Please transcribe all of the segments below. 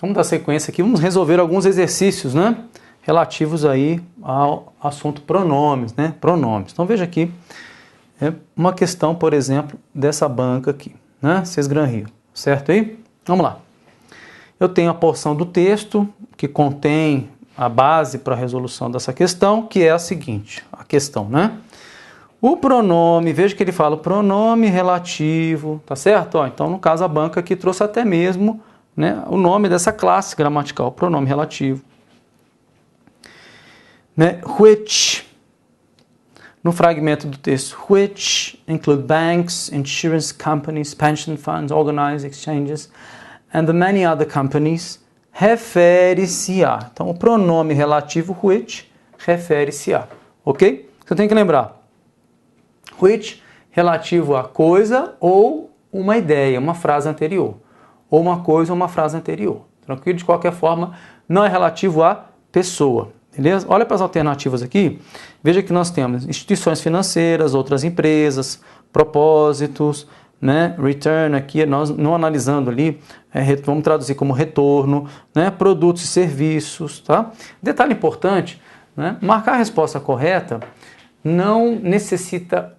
Vamos dar sequência aqui, vamos resolver alguns exercícios, né? Relativos aí ao assunto pronomes, né? Pronomes. Então veja aqui, uma questão, por exemplo, dessa banca aqui, né? Vocês Gran-Rio, certo aí? Vamos lá. Eu tenho a porção do texto que contém a base para a resolução dessa questão, que é a seguinte, a questão, né? O pronome, veja que ele fala pronome relativo, tá certo? Ó, então, no caso, a banca aqui trouxe até mesmo, né, o nome dessa classe gramatical, pronome relativo. Né? Which, no fragmento do texto, which include banks, insurance companies, pension funds, organized exchanges, and the many other companies, refere-se a. Então, o pronome relativo which refere-se a, ok? Você tem que lembrar, which relativo a coisa ou uma ideia, uma frase anterior. Ou uma coisa ou uma frase anterior. Tranquilo? De qualquer forma, não é relativo a pessoa. Beleza? Olha para as alternativas aqui. Veja que nós temos instituições financeiras, outras empresas, propósitos, né? Return aqui, nós não analisando ali, vamos traduzir como retorno, né? Produtos e serviços, tá? Detalhe importante, né? Marcar a resposta correta não necessita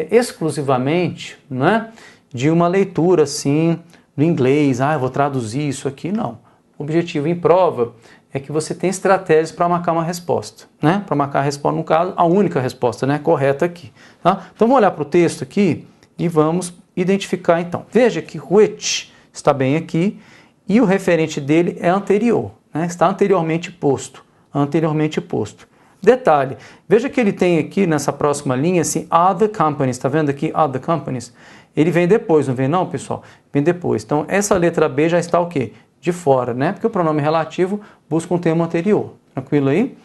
exclusivamente, né, de uma leitura assim do inglês, eu vou traduzir isso aqui, não. O objetivo em prova é que você tenha estratégias para marcar uma resposta, né? Para marcar a resposta, no caso, a única resposta, né, correta aqui. Tá? Então vamos olhar para o texto aqui e vamos identificar então. Veja que which está bem aqui e o referente dele é anterior, né? Está anteriormente posto, anteriormente posto. Detalhe, veja que ele tem aqui nessa próxima linha assim, other companies, está vendo aqui other companies? Ele vem depois, não vem não, pessoal? Vem depois. Então essa letra B já está o quê? De fora, né? Porque o pronome relativo busca um termo anterior. Tranquilo aí?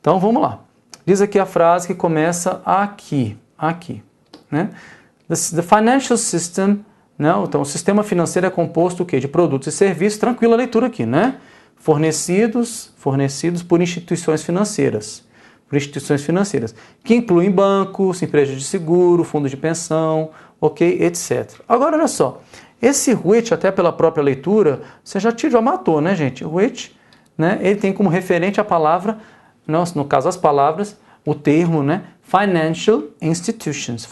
Então vamos lá. Diz aqui a frase que começa aqui, né? The financial system, né? Então o sistema financeiro é composto o quê? De produtos e serviços. Tranquila a leitura aqui, né? Fornecidos por instituições financeiras. Que incluem bancos, empresas de seguro, fundos de pensão, ok, etc. Agora, olha só, esse which, até pela própria leitura, você já matou, né, gente? Which, né, ele tem como referente a palavra, no caso as palavras, o termo, né, financial institutions,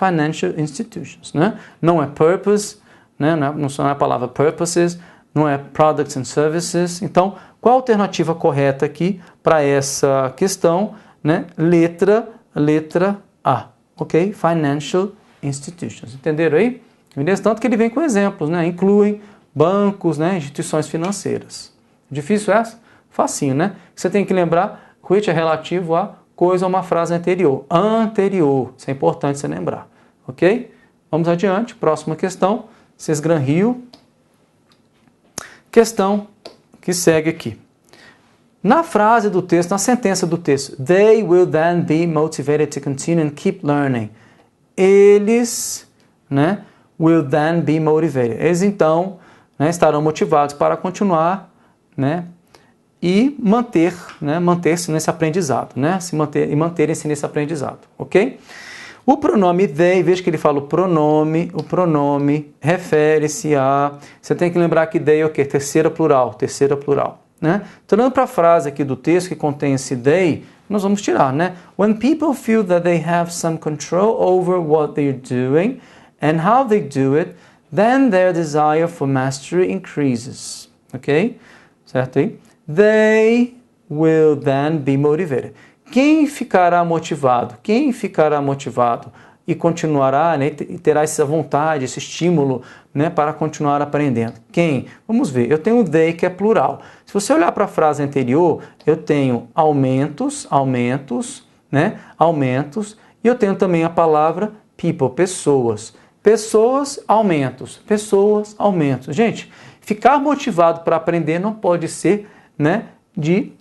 né? Não é purpose, né, não é a palavra purposes, não é products and services. Então, qual a alternativa correta aqui para essa questão? Né? Letra A, ok? Financial institutions. Entenderam aí? Beleza? Tanto que ele vem com exemplos, né? Incluem bancos, né? Instituições financeiras. Difícil essa? Facinho, né? Você tem que lembrar, which é relativo a coisa ou uma frase anterior. Anterior. Isso é importante você lembrar. Ok? Vamos adiante. Próxima questão. Vocês Gran-Rio. Questão que segue aqui. Na frase do texto, na sentença do texto, they will then be motivated to continue and keep learning. Eles, né, will then be motivated. Eles então, né, estarão motivados para continuar, né, e manter-se nesse aprendizado, né, manterem-se nesse aprendizado, ok? O pronome they, veja que ele fala o pronome refere-se a, você tem que lembrar que they é o quê? Terceira plural. Né? Então, olhando para a frase aqui do texto que contém esse they, nós vamos tirar, né? When people feel that they have some control over what they're doing and how they do it, then their desire for mastery increases. Ok? Certo aí? They will then be motivated. Quem ficará motivado e continuará, né, e terá essa vontade, esse estímulo, né, para continuar aprendendo? Quem? Vamos ver. Eu tenho they, que é plural. Se você olhar para a frase anterior, eu tenho aumentos, né, aumentos, e eu tenho também a palavra people, pessoas. Pessoas, aumentos. Gente, ficar motivado para aprender não pode ser, né, de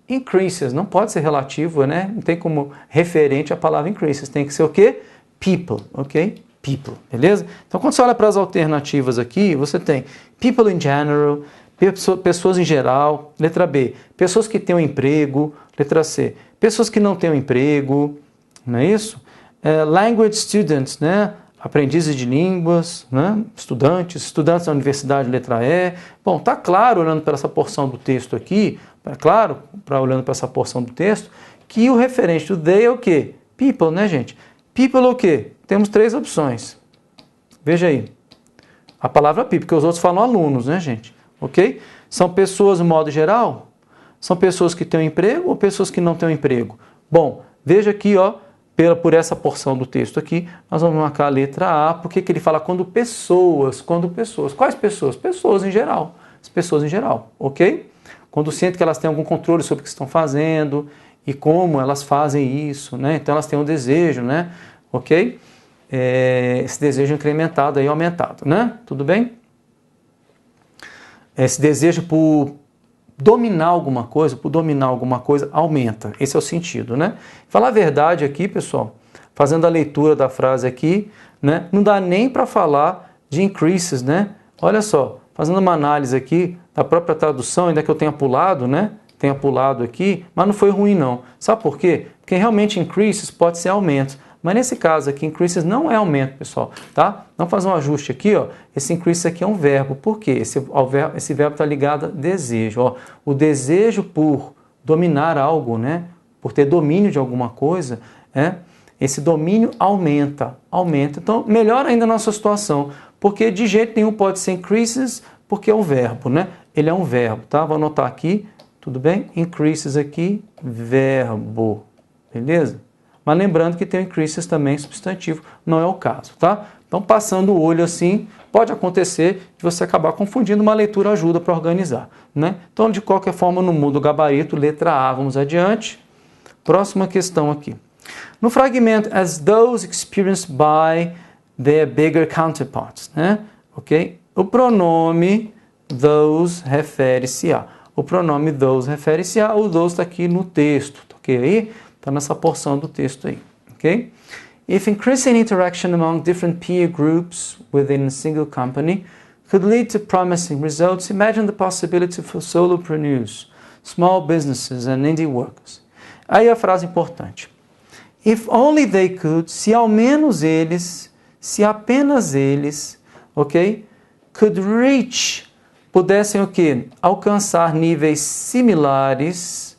increases, não pode ser relativo, né? Não tem como referente a palavra increases, tem que ser o quê? People, ok? People, beleza? Então, quando você olha para as alternativas aqui, você tem people in general, pessoas em geral, letra B, pessoas que têm um emprego, letra C, pessoas que não têm um emprego, não é isso? Language students, né? aprendizes de línguas, né? Estudantes da universidade, letra E. Bom, está claro, olhando para essa porção do texto aqui, olhando para essa porção do texto, que o referente do they é o quê? People, né, gente? People é o quê? Temos 3 opções. Veja aí. A palavra people, porque os outros falam alunos, né, gente? Ok? São pessoas, no modo geral? São pessoas que têm um emprego ou pessoas que não têm um emprego? Bom, veja aqui, ó, por essa porção do texto aqui, nós vamos marcar a letra A, porque que ele fala quando pessoas. Quais pessoas? Pessoas em geral. As pessoas em geral, ok? Quando sentem que elas têm algum controle sobre o que estão fazendo e como elas fazem isso, né? Então elas têm um desejo, né? Ok? Esse desejo incrementado aí, aumentado, né? Tudo bem? Esse desejo por dominar alguma coisa, aumenta. Esse é o sentido, né? Falar a verdade aqui, pessoal, fazendo a leitura da frase aqui, né? Não dá nem para falar de increases, né? Olha só, fazendo uma análise aqui da própria tradução, ainda que eu tenha pulado, né? Tenha pulado aqui, mas não foi ruim não. Sabe por quê? Porque realmente increases pode ser aumento. Mas nesse caso aqui, increases não é aumento, pessoal, tá? Vamos fazer um ajuste aqui, ó. Esse increase aqui é um verbo. Por quê? Esse verbo está ligado a desejo, ó. O desejo por dominar algo, né? Por ter domínio de alguma coisa, esse domínio aumenta. Então, melhor ainda a nossa situação, porque de jeito nenhum pode ser increases, porque é um verbo, né? Ele é um verbo, tá? Vou anotar aqui, tudo bem? Increases aqui, verbo, beleza? Mas lembrando que tem o increases também substantivo, não é o caso, tá? Então, passando o olho assim, pode acontecer de você acabar confundindo, uma leitura ajuda para organizar, né? Então, de qualquer forma, não muda o gabarito, letra A, vamos adiante. Próxima questão aqui. No fragmento, as those experienced by their bigger counterparts, né? Ok? O pronome those refere-se a. O pronome those refere-se a, o those está aqui no texto, ok aí? Está nessa porção do texto aí, ok? If increasing interaction among different peer groups within a single company could lead to promising results, imagine the possibility for solopreneurs, small businesses and indie workers. Aí a frase importante. If only they could, se ao menos eles, se apenas eles, ok? Could reach, pudessem o quê? Alcançar níveis similares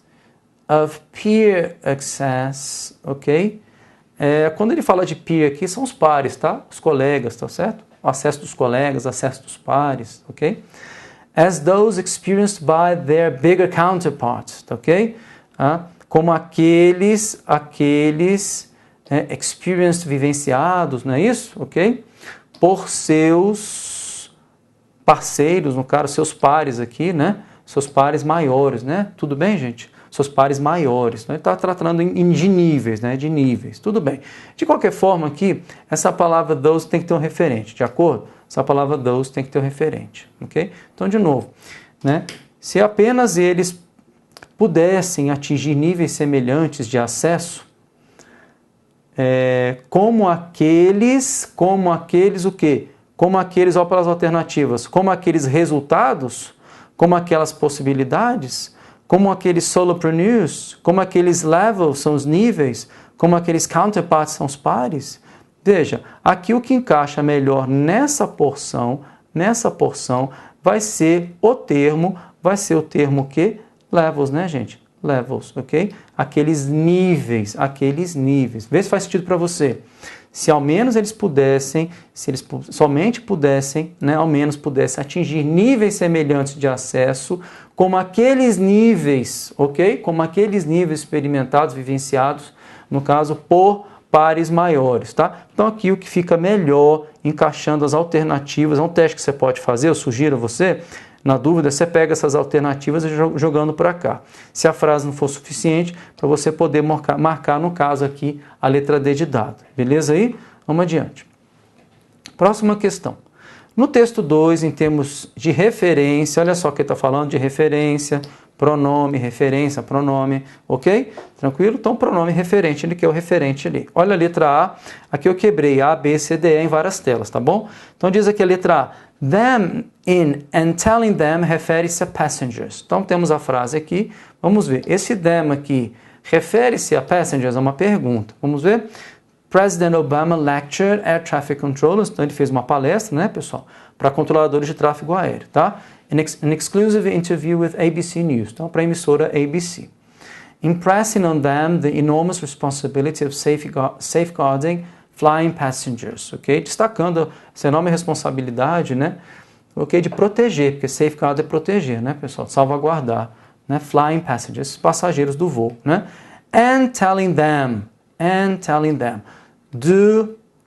of peer access, ok? Quando ele fala de peer aqui, são os pares, tá? Os colegas, tá certo? O acesso dos colegas, acesso dos pares, ok? As those experienced by their bigger counterparts, ok? Como aqueles experienced, vivenciados, não é isso? Ok? Por seus parceiros, no caso, seus pares aqui, né? Seus pares maiores, né? Tudo bem, gente? Seus pares maiores. Então, ele está tratando de níveis, né? De níveis. Tudo bem. De qualquer forma aqui, essa palavra those tem que ter um referente, de acordo? Essa palavra those tem que ter um referente, ok? Então, de novo, né? Se apenas eles pudessem atingir níveis semelhantes de acesso, como aqueles o quê? Como aqueles, olha para as alternativas, como aqueles resultados, como aquelas possibilidades, como aqueles solopreneurs, como aqueles levels são os níveis, como aqueles counterparts são os pares. Veja, aqui o que encaixa melhor nessa porção vai ser o termo o quê? Levels, né, gente? Levels, ok? Aqueles níveis. Vê se faz sentido para você. Se ao menos eles pudessem, se eles somente pudessem, né, ao menos pudessem atingir níveis semelhantes de acesso, como aqueles níveis, ok? Como aqueles níveis experimentados, vivenciados, no caso, por pares maiores, tá? Então aqui o que fica melhor, encaixando as alternativas, é um teste que você pode fazer, eu sugiro a você. Na dúvida, você pega essas alternativas e jogando para cá. Se a frase não for suficiente, para você poder marcar, no caso aqui, a letra D de dado. Beleza aí? Vamos adiante. Próxima questão. No texto 2, em termos de referência, olha só o que ele está falando de referência, pronome, referência, pronome, ok? Tranquilo? Então, pronome referente, ele quer o referente ali. Olha a letra A, aqui eu quebrei A, B, C, D, E em várias telas, tá bom? Então, diz aqui a letra A. Them in and telling them refere-se a passengers. Então, temos a frase aqui. Vamos ver. Esse them aqui refere-se a passengers? É uma pergunta. Vamos ver? President Obama lectured air traffic controllers. Então ele fez uma palestra, né, pessoal, para controladores de tráfego aéreo, tá? An exclusive interview with ABC News, então para a emissora ABC. Impressing on them the enormous responsibility of safeguarding flying passengers, ok? Destacando essa enorme responsabilidade, né? Ok, de proteger, porque safeguard é proteger, né, pessoal? Salvaguardar, né? Flying passengers, passageiros do voo, né? And telling them,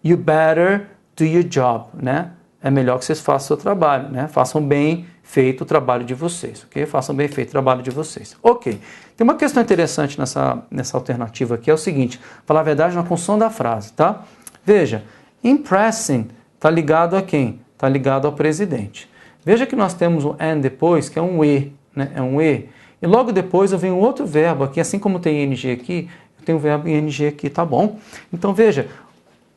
you better do your job, né? É melhor que vocês façam o seu trabalho, né? Façam bem feito o trabalho de vocês, ok? Façam bem feito o trabalho de vocês. Ok. Tem uma questão interessante nessa alternativa aqui, é o seguinte, falar a verdade na construção da frase, tá? Veja, impressing está ligado a quem? Está ligado ao presidente. Veja que nós temos um and depois, que é um e, né? É um e. E logo depois eu venho um verbo aqui, assim como tem ing aqui, eu tenho o verbo ing aqui, tá bom? Então veja,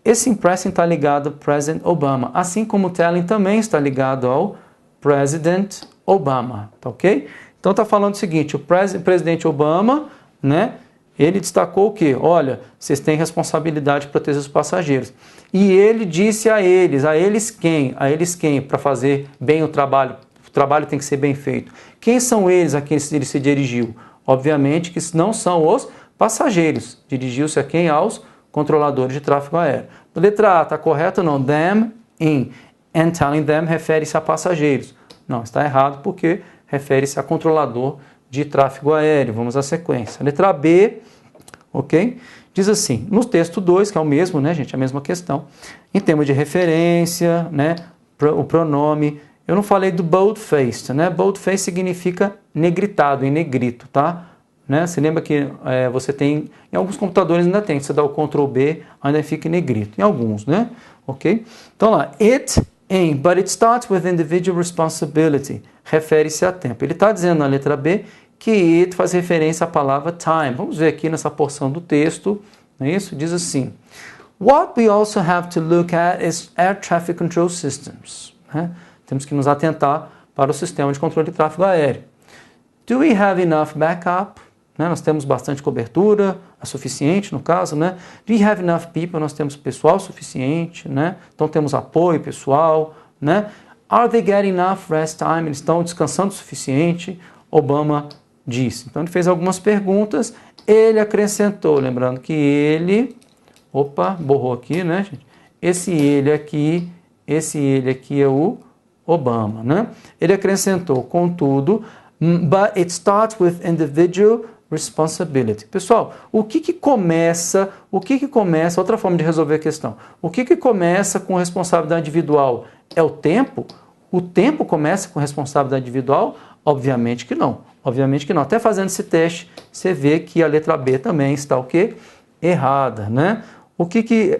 esse impressing está ligado ao President Obama, assim como o telling também está ligado ao President Obama, tá ok? Então está falando o seguinte, o presidente Obama, né? Ele destacou o quê? Olha, vocês têm responsabilidade de proteger os passageiros. E ele disse a eles quem? A eles quem? Para fazer bem o trabalho tem que ser bem feito. Quem são eles a quem ele se dirigiu? Obviamente que não são os passageiros. Dirigiu-se a quem? Aos controladores de tráfego aéreo. Letra A, está correto ou não? Them in. And telling them refere-se a passageiros. Não, está errado porque refere-se a controlador de tráfego aéreo. Vamos à sequência. Letra B, ok? Diz assim, no texto 2, que é o mesmo, né, gente? A mesma questão. Em termos de referência, né, o pronome. Eu não falei do bold-faced, né? Bold-faced significa negritado, em negrito, tá? Né? Você lembra que você tem, em alguns computadores ainda tem, você dá o Ctrl B, ainda fica em negrito. Em alguns, né? Ok? Então lá, but it starts with individual responsibility. Refere-se a tempo. Ele está dizendo na letra B que it faz referência à palavra time. Vamos ver aqui nessa porção do texto, não é isso? Diz assim, what we also have to look at is air traffic control systems. Né? Temos que nos atentar para o sistema de controle de tráfego aéreo. Do we have enough backup? Né? Nós temos bastante cobertura, a suficiente no caso, né? Do we have enough people? Nós temos pessoal suficiente, né? Então temos apoio pessoal, né? Are they getting enough rest time? Eles estão descansando o suficiente? Obama disse. Então ele fez algumas perguntas, ele acrescentou, lembrando que ele, borrou aqui, né, gente? Esse ele aqui é o Obama, né? Ele acrescentou, contudo, but it starts with individual responsibility. Pessoal, o que começa, outra forma de resolver a questão, o que começa com responsabilidade individual? É o tempo? O tempo começa com responsabilidade individual? Obviamente que não. Obviamente que não. Até fazendo esse teste, você vê que a letra B também está o quê? Errada, né?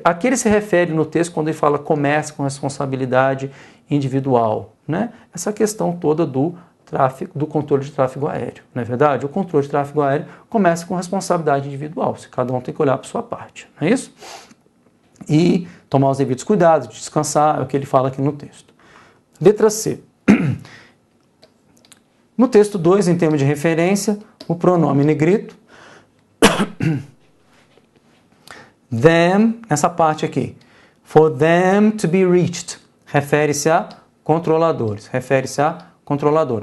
A que ele se refere no texto quando ele fala começa com responsabilidade individual, né? Essa questão toda do controle de tráfego aéreo, não é verdade? O controle de tráfego aéreo começa com responsabilidade individual, se cada um tem que olhar para a sua parte, não é isso? E tomar os devidos cuidados, descansar, é o que ele fala aqui no texto. Letra C. No texto 2, em termos de referência, o pronome negrito, them, nessa parte aqui, for them to be reached, refere-se a controladores,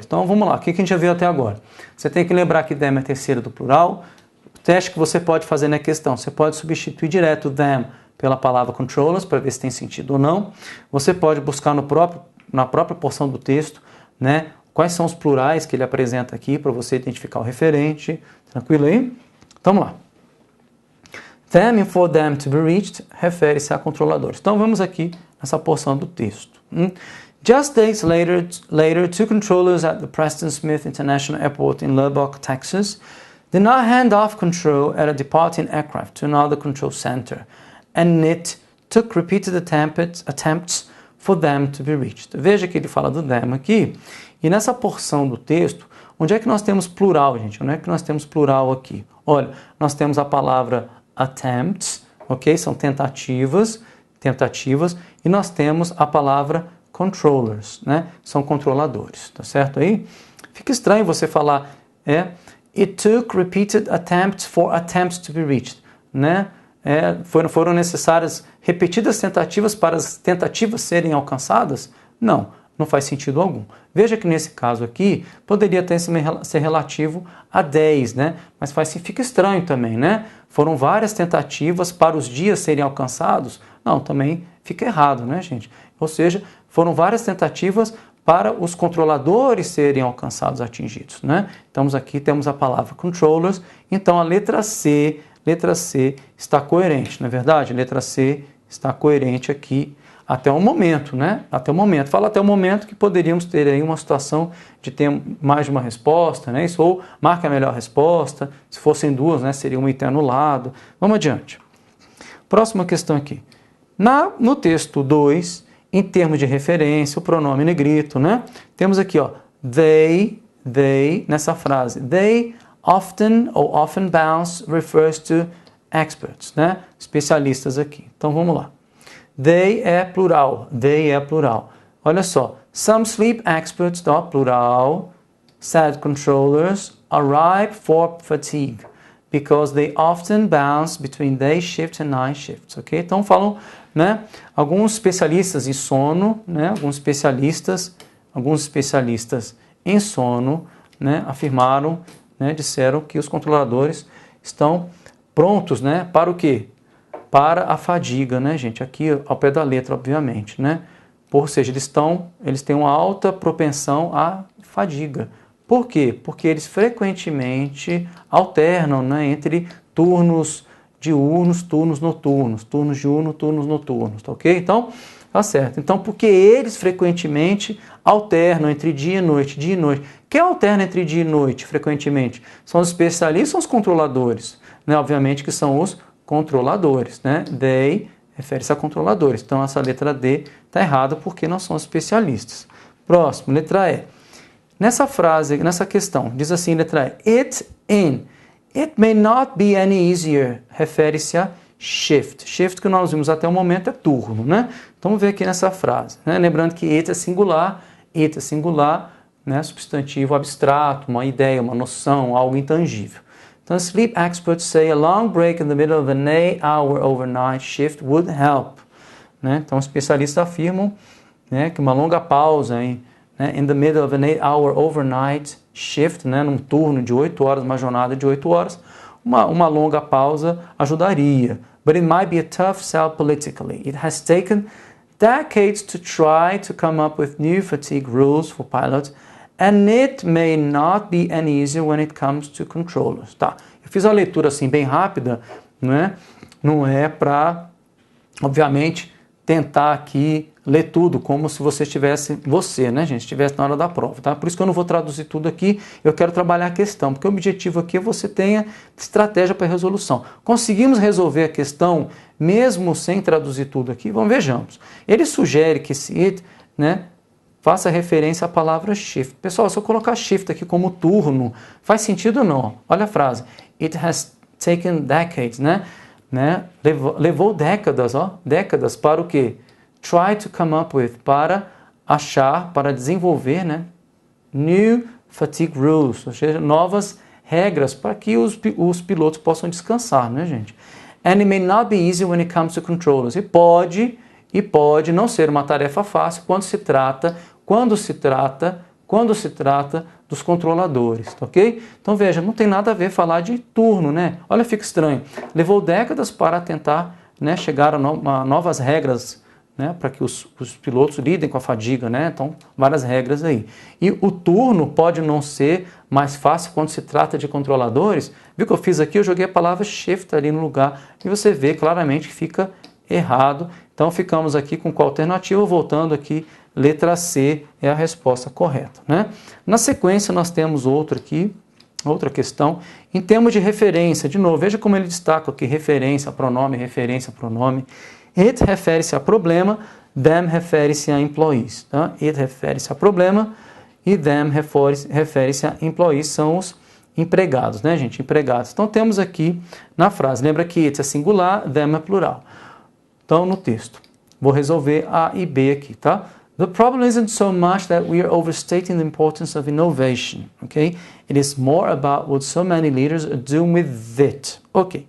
Então vamos lá, o que a gente já viu até agora? Você tem que lembrar que them é terceira do plural. O teste que você pode fazer na questão, você pode substituir direto them pela palavra controllers, para ver se tem sentido ou não. Você pode buscar na própria porção do texto, né, quais são os plurais que ele apresenta aqui, para você identificar o referente. Tranquilo aí? Então vamos lá. Them and for them to be reached refere-se a controladores. Então vamos aqui nessa porção do texto. Just days later, two controllers at the Preston Smith International Airport in Lubbock, Texas, did not hand off control at a departing aircraft to another control center, and it took repeated attempts for them to be reached. Veja que ele fala do them aqui, e nessa porção do texto, onde é que nós temos plural, gente? Onde é que nós temos plural aqui? Olha, nós temos a palavra attempts, ok? São tentativas, e nós temos a palavra controllers, né? São controladores, tá certo aí? Fica estranho você falar, it took repeated attempts for attempts to be reached, né? foram necessárias repetidas tentativas para as tentativas serem alcançadas? Não, não faz sentido algum. Veja que nesse caso aqui, poderia até ser relativo a 10, né? Mas fica estranho também, né? Foram várias tentativas para os dias serem alcançados? Não, também fica errado, né, gente? Ou seja, foram várias tentativas para os controladores serem alcançados, atingidos, né? Então aqui temos a palavra controllers, então a letra C está coerente, não é verdade? A letra C está coerente aqui até o momento, né? Até o momento. Fala até o momento que poderíamos ter aí uma situação de ter mais de uma resposta, né? Isso, ou marca a melhor resposta, se fossem duas, né? Seria uma item anulado. Vamos adiante. Próxima questão aqui. No texto 2, em termos de referência, o pronome negrito, né? Temos aqui, ó, they, nessa frase. They often ou often bounce refers to experts, né? Especialistas aqui. Então vamos lá. They é plural. Olha só. Some sleep experts, plural, said controllers, are ripe for fatigue because they often bounce between day shifts and night shifts, ok? Então falam, né? Alguns especialistas em sono, né? Alguns especialistas em sono, né? Afirmaram, né? Disseram que os controladores estão prontos, né? Para o quê? Para a fadiga, né, gente? Aqui ao pé da letra, obviamente, né? Ou seja, eles têm uma alta propensão à fadiga. Por quê? Porque eles frequentemente alternam, né, entre turnos diurnos, turnos noturnos, turnos diurnos, turnos noturnos, tá ok? Então, tá certo. Então, porque eles frequentemente alternam entre dia e noite, dia e noite. Quem alterna entre dia e noite, frequentemente? São os especialistas, são os controladores, né? Obviamente que são os controladores, né? They refere-se a controladores. Então, essa letra D está errada porque nós somos especialistas. Próximo, letra E. Nessa frase, nessa questão, diz assim, letra E. It may not be any easier. Refere-se a shift. Shift que nós vimos até o momento é turno, né? Então, vamos ver aqui nessa frase, né? Lembrando que it é singular, né? Substantivo abstrato, uma ideia, uma noção, algo intangível. Então, sleep experts say a long break in the middle of an 8-hour overnight shift would help. Né? Então, especialistas afirmam, né, que uma longa pausa né, in the middle of an 8-hour overnight shift, né, num turno de 8 horas, uma jornada de 8 horas, uma longa pausa ajudaria. But it might be a tough sell politically. It has taken decades to try to come up with new fatigue rules for pilots, and it may not be any easier when it comes to controllers. Tá, eu fiz a leitura assim bem rápida, né? Não é para, obviamente, tentar aqui ler tudo como se você estivesse, né, gente, estivesse na hora da prova, tá? Por isso que eu não vou traduzir tudo aqui, eu quero trabalhar a questão, porque o objetivo aqui é você tenha estratégia para resolução. Conseguimos resolver a questão mesmo sem traduzir tudo aqui? Vejamos. Ele sugere que esse it, né, faça referência à palavra shift. Pessoal, se eu colocar shift aqui como turno, faz sentido ou não? Olha a frase. It has taken decades, né? Levou décadas, décadas para o quê? Try to come up with, para achar, para desenvolver, né? New fatigue rules, ou seja, novas regras para que os pilotos possam descansar, né, gente? And it may not be easy when it comes to controllers. E pode não ser uma tarefa fácil quando se trata dos controladores, tá ok? Então veja, não tem nada a ver falar de turno, né? Olha, fica estranho. Levou décadas para tentar, né, chegar a novas regras, né, para que os pilotos lidem com a fadiga, né? Então, várias regras aí. E o turno pode não ser mais fácil quando se trata de controladores. Viu o que eu fiz aqui? Eu joguei a palavra shift ali no lugar e você vê claramente que fica errado. Então, ficamos aqui com qual alternativa? Voltando aqui, letra C é a resposta correta, né? Na sequência, nós temos outra questão. Em termos de referência, de novo, veja como ele destaca aqui, referência, pronome. It refere-se a problema, them refere-se a employees, tá? It refere-se a problema e them refere-se a employees, são os empregados, né, gente? Empregados. Então, temos aqui na frase, lembra que it é singular, them é plural. Então, no texto, vou resolver A e B aqui, tá? The problem isn't so much that we are overstating the importance of innovation, okay? It is more about what so many leaders are doing with it. Okay,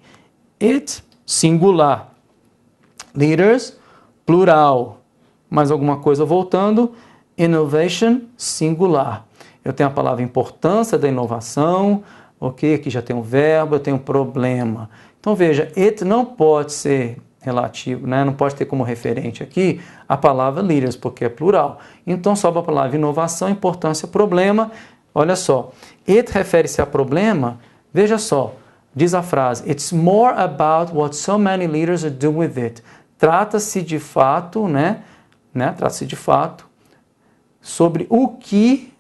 it singular. Leaders, plural. Mais alguma coisa voltando. Innovation, singular. Eu tenho a palavra importância da inovação, ok? Aqui já tem um verbo, eu tenho um problema. Então veja, it não pode ser relativo, né? Não pode ter como referente aqui a palavra leaders, porque é plural. Então sobra a palavra inovação, importância, problema. Olha só, it refere-se a problema, veja só, diz a frase, it's more about what so many leaders are doing with it. Trata-se de fato, Trata-se de fato sobre o que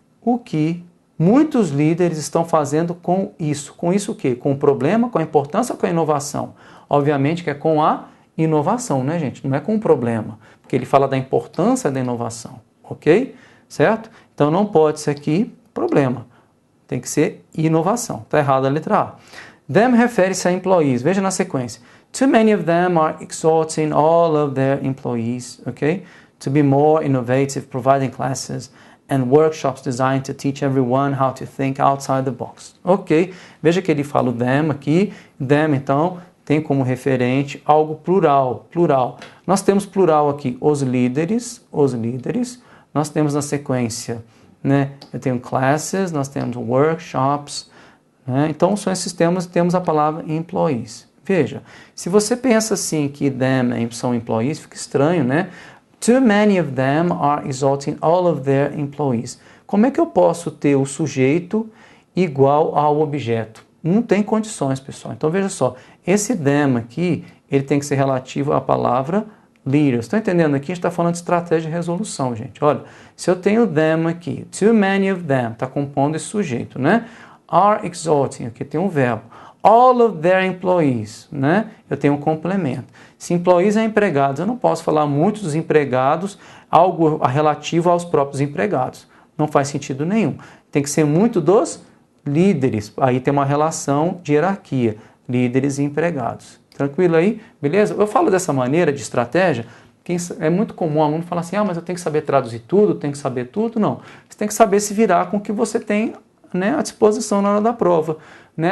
muitos líderes estão fazendo com isso. Com isso o quê? Com o problema, com a importância, com a inovação. Obviamente que é com a inovação, né, gente? Não é com o problema, porque ele fala da importância da inovação, ok? Certo? Então não pode ser aqui problema, tem que ser inovação. Está errada a letra A. Them refere-se a employees. Veja na sequência. Too many of them are exhorting all of their employees, ok? To be more innovative, providing classes and workshops designed to teach everyone how to think outside the box. Ok, veja que ele fala o them aqui. Them, então, tem como referente algo plural. Nós temos plural aqui, os líderes. Nós temos na sequência, eu tenho classes, nós temos workshops, então são esses termos, temos a palavra employees. Veja, se você pensa assim que them são employees, fica estranho, né? Too many of them are exalting all of their employees. Como é que eu posso ter o sujeito igual ao objeto? Não tem condições, pessoal. Então veja só, esse them aqui, ele tem que ser relativo à palavra leaders. Estão entendendo aqui? A gente está falando de estratégia de resolução, gente. Olha, se eu tenho them aqui, too many of them, está compondo esse sujeito, né? Are exalting, aqui tem um verbo. All of their employees, eu tenho um complemento. Se employees é empregados, eu não posso falar muitos dos empregados, algo relativo aos próprios empregados. Não faz sentido nenhum. Tem que ser muito dos líderes. Aí tem uma relação de hierarquia. Líderes e empregados. Tranquilo aí? Beleza? Eu falo dessa maneira de estratégia, que é muito comum o aluno falar assim, mas eu tenho que saber traduzir tudo, tenho que saber tudo. Não. Você tem que saber se virar com o que você tem à disposição na hora da prova.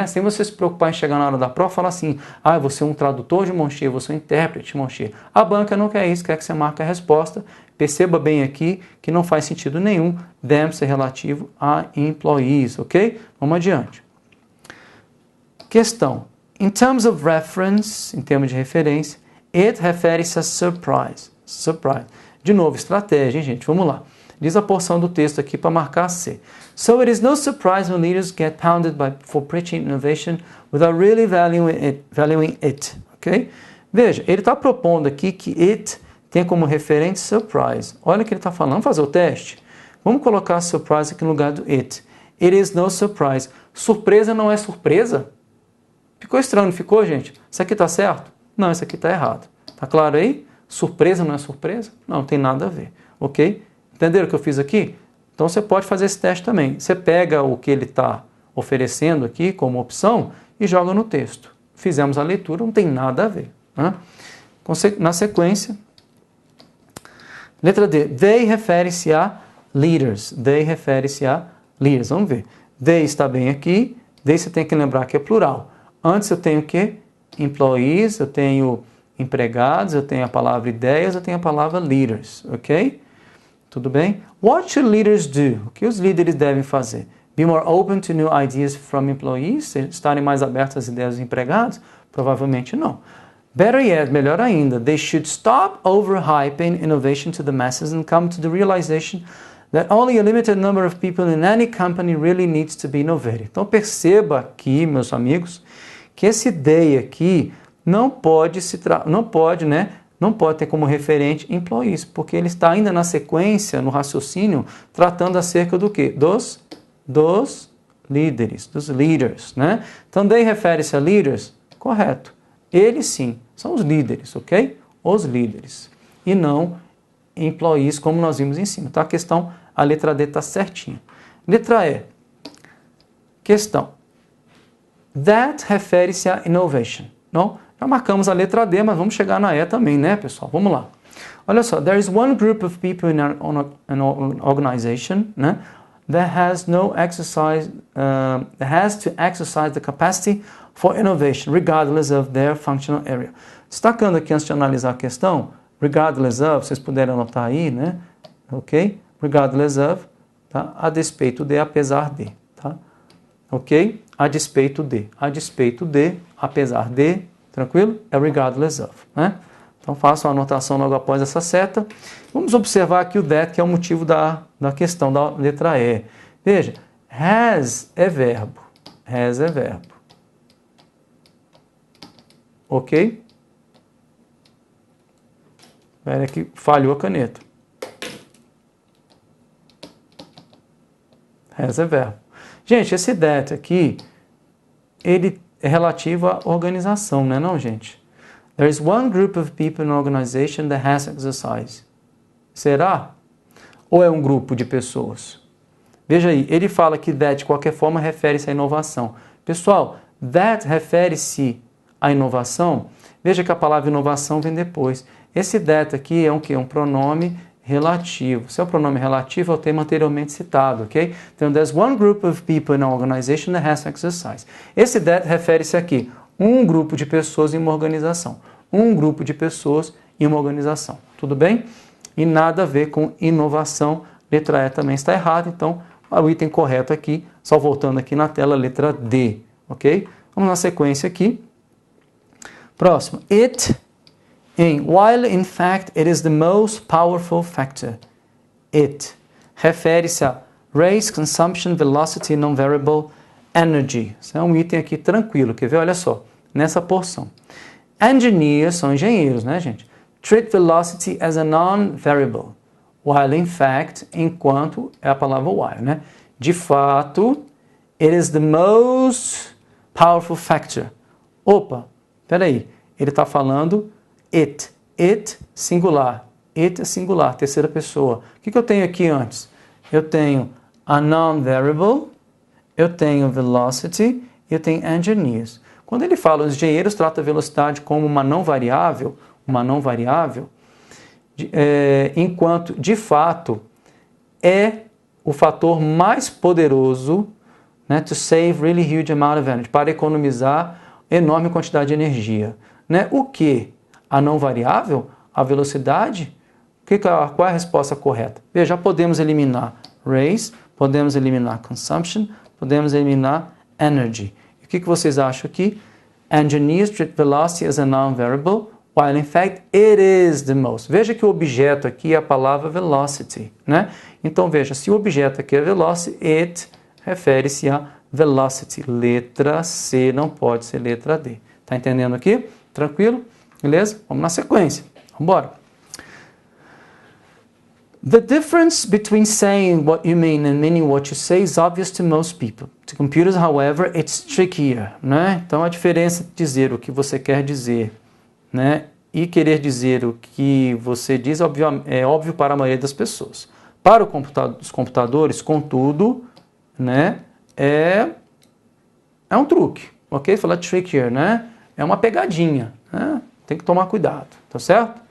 Sem você se preocupar em chegar na hora da prova e falar assim, eu vou ser um tradutor de Monchier, vou ser um intérprete de Monchier. A banca não quer isso, quer que você marque a resposta. Perceba bem aqui que não faz sentido nenhum them ser relativo a employees, ok? Vamos adiante. Questão. In terms of reference, em termos de referência, it refere-se a surprise. Surprise. De novo, estratégia, hein, gente? Vamos lá. Diz a porção do texto aqui para marcar C. So it is no surprise when leaders get pounded for preaching innovation without really valuing it. Okay? Veja, ele está propondo aqui que it tem como referente surprise. Olha o que ele está falando. Vamos fazer o teste? Vamos colocar surprise aqui no lugar do it. It is no surprise. Surpresa não é surpresa? Ficou estranho, não ficou, gente? Isso aqui está certo? Não, isso aqui está errado. Está claro aí? Surpresa não é surpresa? Não tem nada a ver. Ok? Entenderam o que eu fiz aqui? Então você pode fazer esse teste também. Você pega o que ele está oferecendo aqui como opção e joga no texto. Fizemos a leitura, não tem nada a ver. Na sequência, letra D. They refere-se a leaders. They refere-se a leaders. Vamos ver. They está bem aqui. They você tem que lembrar que é plural. Antes eu tenho o quê? Employees, eu tenho empregados, eu tenho a palavra ideias, eu tenho a palavra leaders. Ok? Tudo bem? What should leaders do? O que os líderes devem fazer? Be more open to new ideas from employees? Estarem mais abertos às ideias dos empregados? Provavelmente não. Better yet, melhor ainda, they should stop overhyping innovation to the masses and come to the realization that only a limited number of people in any company really needs to be innovative. Então perceba aqui, meus amigos, que essa ideia aqui não pode ter como referente employees, porque ele está ainda na sequência, no raciocínio, tratando acerca do quê? Dos líderes, dos leaders, Então, they refere-se a leaders? Correto. Eles sim, são os líderes, ok? Os líderes. E não employees, como nós vimos em cima. Então, a letra D está certinha. Letra E. Questão. That refere-se a innovation. Não? Já marcamos a letra D, mas vamos chegar na E também, pessoal? Vamos lá. Olha só, there is one group of people in an organization, that has to exercise the capacity for innovation, regardless of their functional area. Destacando aqui antes de analisar a questão, regardless of, vocês puderem anotar aí, né? Ok? Regardless of, tá? A despeito de, apesar de, tá? Ok? A despeito de, apesar de, tranquilo? É regardless of, né? Então façam a anotação logo após essa seta. Vamos observar aqui o that, que é o motivo da questão da letra E. Veja, has é verbo. Has é verbo. Ok? Espera que falhou a caneta. Has é verbo. Gente, esse that aqui, ele é relativo à organização, não é não, gente? There is one group of people in an organization that has exercise. Será? Ou é um grupo de pessoas? Veja aí, ele fala que that, de qualquer forma, refere-se à inovação. Pessoal, that refere-se à inovação. Veja que a palavra inovação vem depois. Esse that aqui é um quê? Um pronome relativo. Se é um pronome relativo, é o termo anteriormente citado, ok? Então, there's one group of people in an organization that has exercise. Esse that refere-se aqui. Um grupo de pessoas em uma organização. Um grupo de pessoas em uma organização. Tudo bem? E nada a ver com inovação. Letra E também está errada, então o item correto aqui, só voltando aqui na tela, letra D. Ok? Vamos na sequência aqui. Próximo. It, while in fact it is the most powerful factor. It refere-se a race, consumption, velocity, non-variable, energy. Isso é um item aqui tranquilo, quer ver? Olha só, nessa porção. Engineers são engenheiros, né, gente? Treat velocity as a non-variable, while in fact, enquanto é a palavra while, né? De fato, it is the most powerful factor. Opa, peraí, ele está falando it. It, singular. It é singular, terceira pessoa. O que eu tenho aqui antes? Eu tenho a non-variable, eu tenho velocity e eu tenho engineers. Quando ele fala os engenheiros trata a velocidade como uma não variável, enquanto de fato é o fator mais poderoso, né, to save really huge amount of energy, para economizar enorme quantidade de energia. Né? O que? A não variável? A velocidade? Qual é a resposta correta? Veja, já podemos eliminar race, podemos eliminar consumption, podemos eliminar energy. E o que vocês acham aqui? Engineers treat velocity as a non-variable, while in fact it is the most. Veja que o objeto aqui é a palavra velocity, né? Então veja, se o objeto aqui é velocity, it refere-se a velocity. Letra C não pode ser letra D. Tá entendendo aqui? Tranquilo? Beleza? Vamos na sequência. Vamos embora. The difference between saying what you mean and meaning what you say is obvious to most people. To computers, however, it's trickier, né? Então a diferença de dizer o que você quer dizer, né, e querer dizer o que você diz é óbvio para a maioria das pessoas. Para os computadores, contudo, né, é um truque, ok? Falar trickier, né? É uma pegadinha, né? Tem que tomar cuidado, tá certo?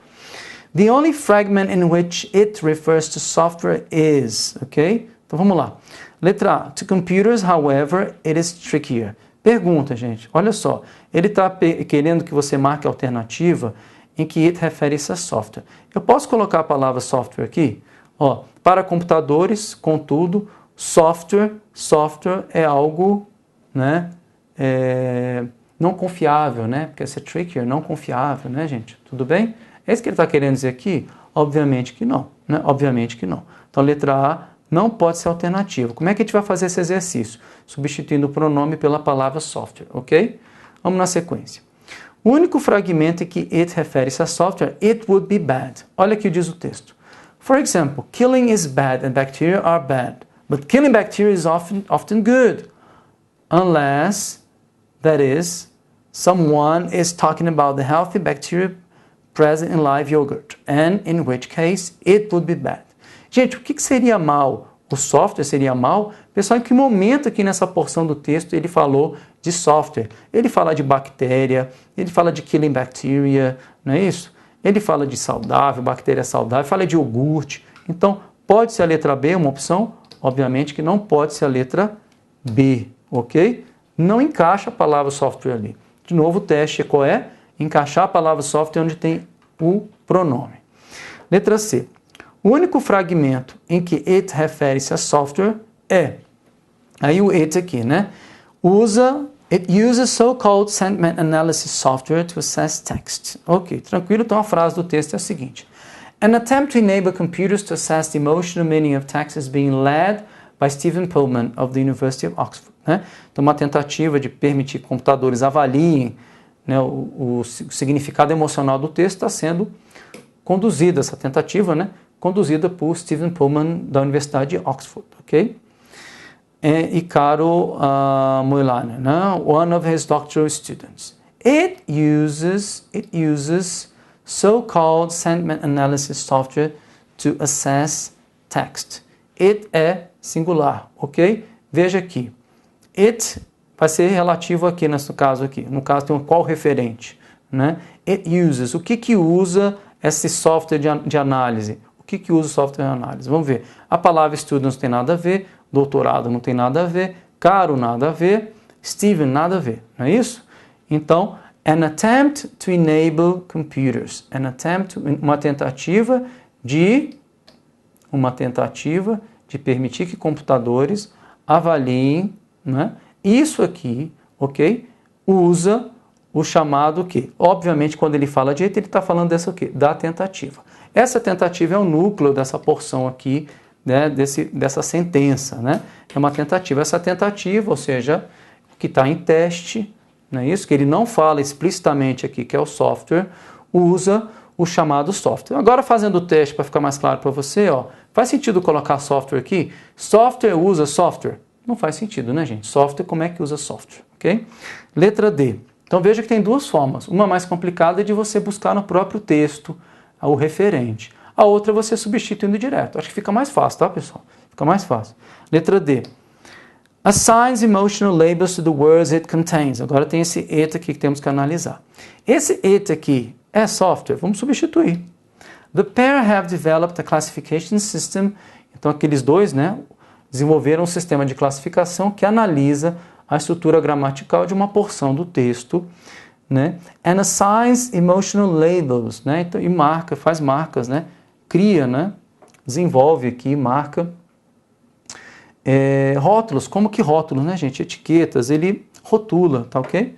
The only fragment in which it refers to software is, ok? Então vamos lá. Letra A. To computers, however, it is trickier. Pergunta, gente. Olha só. Ele está querendo que você marque a alternativa em que it refere-se a software. Eu posso colocar a palavra software aqui? Ó, para computadores, contudo, software é algo, né, não confiável, né? Porque esse trickier, não confiável, né, gente? Tudo bem? É isso que ele está querendo dizer aqui? Obviamente que não, né? Obviamente que não. Então, letra A não pode ser alternativa. Como é que a gente vai fazer esse exercício? Substituindo o pronome pela palavra software, ok? Vamos na sequência. O único fragmento em que it refere-se a software, it would be bad. Olha aqui o que diz o texto. For example, killing is bad and bacteria are bad. But killing bacteria is often good. Unless, that is, someone is talking about the healthy bacteria present in live yogurt, and in which case it would be bad. Gente, o que seria mal? O software seria mal? Pessoal, em que momento aqui nessa porção do texto ele falou de software? Ele fala de bactéria, ele fala de killing bacteria, não é isso? Ele fala de saudável, bactéria saudável, fala de iogurte. Então, pode ser a letra B uma opção? Obviamente que não pode ser a letra B, ok? não encaixa a palavra software ali. De novo, o teste qual é? Encaixar a palavra software onde tem o pronome. Letra C. O único fragmento em que it refere-se a software é, aí o it aqui, né? It uses so-called sentiment analysis software to assess text. Ok, tranquilo, então a frase do texto é a seguinte. An attempt to enable computers to assess the emotional meaning of text is being led by Stephen Pullman of the University of Oxford. Né? Então, uma tentativa de permitir que computadores avaliem, né, o significado emocional do texto está sendo conduzida, essa tentativa, né, conduzida por Stephen Pullman da Universidade de Oxford, ok? E Caro Moilane, né, one of his doctoral students. It uses so-called sentiment analysis software to assess text. It é singular, ok? Veja aqui. It vai ser relativo aqui, nesse caso aqui. No caso tem um qual referente, né? It uses. O que usa esse software de análise? O que usa o software de análise? Vamos ver. A palavra student não tem nada a ver, doutorado não tem nada a ver, Caro nada a ver, Steven nada a ver, não é isso? Então, an attempt to enable computers. Uma tentativa de permitir que computadores avaliem, né? Isso aqui, ok? Usa o chamado o quê? Obviamente, quando ele fala de it, ele está falando dessa o quê? Da tentativa. Essa tentativa é o núcleo dessa porção aqui, né? Dessa sentença, né? É uma tentativa. Essa tentativa, ou seja, que está em teste, não é isso? Que ele não fala explicitamente aqui, que é o software, usa o chamado software. Agora, fazendo o teste para ficar mais claro para você, ó, faz sentido colocar software aqui? Software usa software? Não faz sentido, né, gente? Software, como é que usa software, ok? Letra D. Então, veja que tem duas formas. Uma mais complicada é de você buscar no próprio texto o referente. A outra é você substituindo direto. Acho que fica mais fácil, tá, pessoal? Fica mais fácil. Letra D. Assigns emotional labels to the words it contains. Agora tem esse it aqui que temos que analisar. Esse it aqui é software? Vamos substituir. The pair have developed a classification system. Então, aqueles dois, né, desenvolveram um sistema de classificação que analisa a estrutura gramatical de uma porção do texto, né? And assigns emotional labels, né? Então, e marca, faz marcas, né? Cria, né? Desenvolve aqui, marca rótulos. Como que rótulos, né, gente? Etiquetas, ele rotula, tá ok?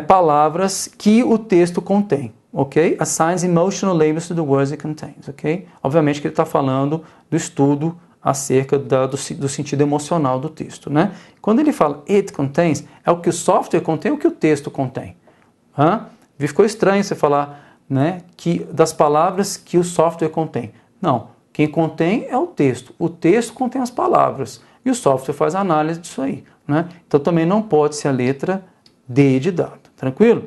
Palavras que o texto contém, ok? Assigns emotional labels to the words it contains, ok? Obviamente que ele está falando do estudo acerca do sentido emocional do texto, né? Quando ele fala it contains, é o que o software contém ou o que o texto contém? Ficou estranho você falar, né, que das palavras que o software contém. Não, quem contém é o texto contém as palavras e o software faz a análise disso aí, né? Então também não pode ser a letra D de dado, tranquilo?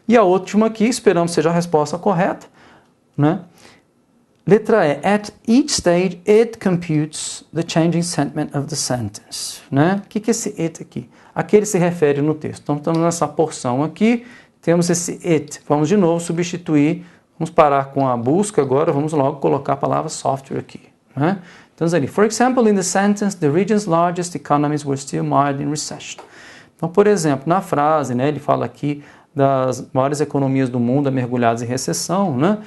E a última aqui, esperamos seja a resposta correta, né? Letra E. At each stage, it computes the changing sentiment of the sentence. Né? O que é esse it aqui? Aqui ele se refere no texto. Então, estamos nessa porção aqui, temos esse it. Vamos de novo substituir, vamos parar com a busca agora, vamos logo colocar a palavra software aqui. Né? Então, ali, for example, in the sentence, the region's largest economies were still mired in recession. Então, por exemplo, na frase, né, ele fala aqui das maiores economias do mundo mergulhadas em recessão, né?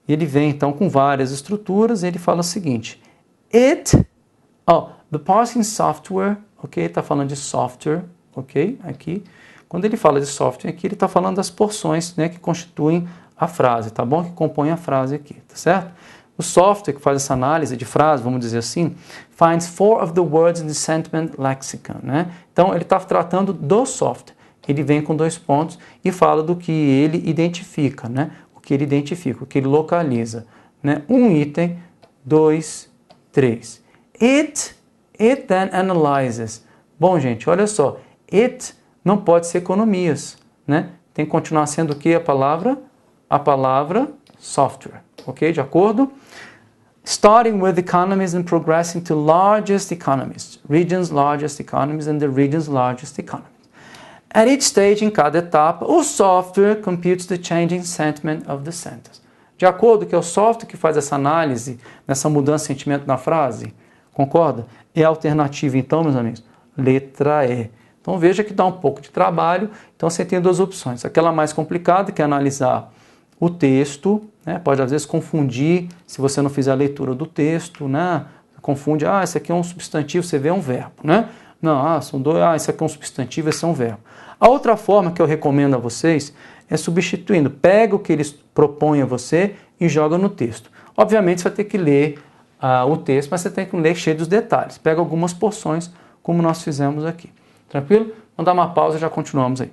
Ele vem, então, com várias estruturas e ele fala o seguinte, the parsing software, ok, está falando de software, ok, aqui. Quando ele fala de software aqui, ele está falando das porções, né, que constituem a frase, tá bom? Que compõem a frase aqui, tá certo? O software que faz essa análise de frase, vamos dizer assim, finds 4 of the words in the sentiment lexicon, né? Então, ele está tratando do software. Ele vem com 2 pontos e fala do que ele identifica, né? Que ele identifica, o que ele localiza, né? 1 item, 2, 3. It then analyzes. Bom, gente, olha só, it não pode ser economias, né? Tem que continuar sendo o que a palavra? A palavra software, ok? De acordo? Starting with economies and progressing to largest economies, regions largest economies and the regions largest economies. At each stage, em cada etapa, o software computes the changing sentiment of the sentence. De acordo que é o software que faz essa análise, nessa mudança de sentimento na frase, concorda? É a alternativa, então, meus amigos, letra E. Então veja que dá um pouco de trabalho, então você tem duas opções. Aquela mais complicada, que é analisar o texto, né? Pode às vezes confundir, se você não fizer a leitura do texto, né? Confunde, esse aqui é um substantivo, você vê um verbo, né? Não, são dois, esse aqui é um substantivo, esse é um verbo. A outra forma que eu recomendo a vocês é substituindo. Pega o que eles propõem a você e joga no texto. Obviamente você vai ter que ler o texto, mas você tem que ler cheio dos detalhes. Pega algumas porções, como nós fizemos aqui. Tranquilo? Vamos dar uma pausa e já continuamos aí.